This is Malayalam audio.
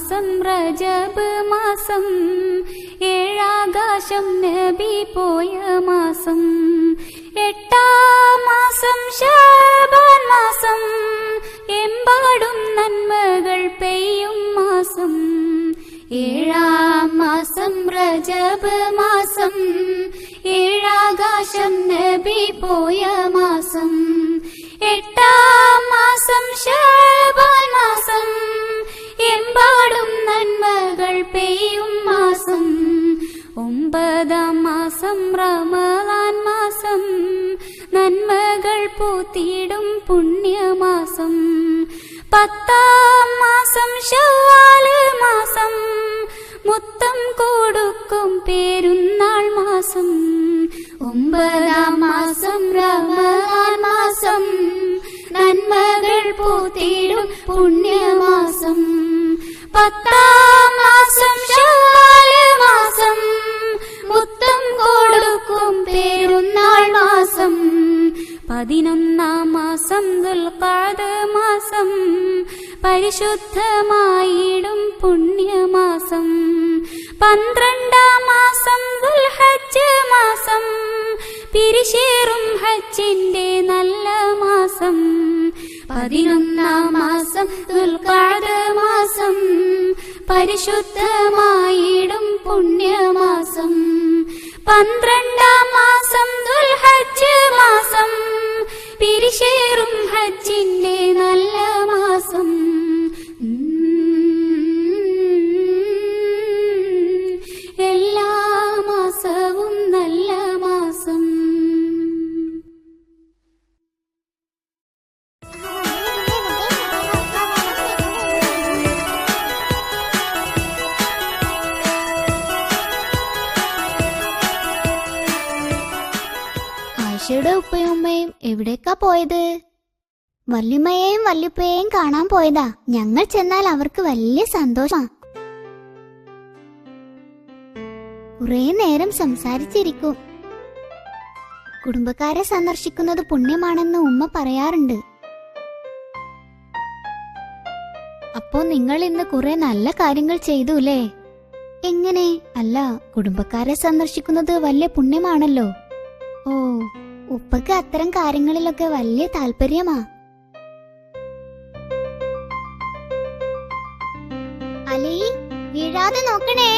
മാസം റജബ് മാസം, ഏഴാകാശം നബി പോയ മാസം. എട്ടാം മാസം ശഅബാൻ മാസം, എമ്പാടും നന്മകൾ പെയ്യും മാസം. ഏഴാം മാസം റജബ് മാസം, ഏഴാകാശം നബി പോയ മാസം. എട്ടാം മാസം ശഅബാൻ മാസം, എമ്പാടും നന്മകൾ പെയ്യും മാസം. ഒമ്പതാം മാസം റമളാൻ മാസം, നന്മകൾ പൂത്തിടും പുണ്യമാസം. പത്താം മാസം ശവ്വാൽ മാസം, മുത്തം കൊടുക്കും പെരുന്നാൾ മാസം. ഒമ്പതാം മാസം റമളാൻ മാസം, നന്മകൾ പൂത്തിടും പുണ്യമാസം. പത്താം മാസം ശവ്വാൽ മാസം, മുത്തം കൊടുക്കും പെരുന്നാൾ മാസം. 11-ാം മാസം ദുൽഖഅദ മാസം, പരിശുദ്ധമായിടും പുണ്യമാസം. 12-ാം മാസം ദുൽഹജ്ജ് മാസം, പിരിശേറും ഹജ്ജിന്റെ നല്ല മാസം. 11-ാം മാസം ദുൽഖഅദ മാസം, പരിശുദ്ധമായിടും പുണ്യമാസം. 12-ാം മാസം ദുൽഹജ്ജ് മാസം, പിരിശേറും ഹജ്ജിന്റെ നല്ല മാസം. എല്ലാ മാസവും നല്ല മാസം. ആയിഷയുടെ ഉപ്പയും ഉമ്മയും എവിടേക്കാ പോയത്? വല്യമ്മയെയും വല്യപ്പയെയും കാണാൻ പോയതാ. ഞങ്ങൾ ചെന്നാൽ അവർക്ക് വലിയ സന്തോഷമാ. കുറേ നേരം സംസാരിച്ചിരിക്കും. കുടുംബക്കാരെ സന്ദർശിക്കുന്നത് പുണ്യമാണെന്ന് ഉമ്മ പറയാറുണ്ട്. അപ്പോ നിങ്ങൾ ഇന്ന് കുറെ നല്ല കാര്യങ്ങൾ ചെയ്തുല്ലേ? എങ്ങനെ? അല്ല, കുടുംബക്കാരെ സന്ദർശിക്കുന്നത് വലിയ പുണ്യമാണല്ലോ. ഓ, ഉപ്പക്ക് അത്തരം കാര്യങ്ങളിലൊക്കെ വലിയ താല്പര്യമാ. അലി, വീഴാതെ നോക്കണേ.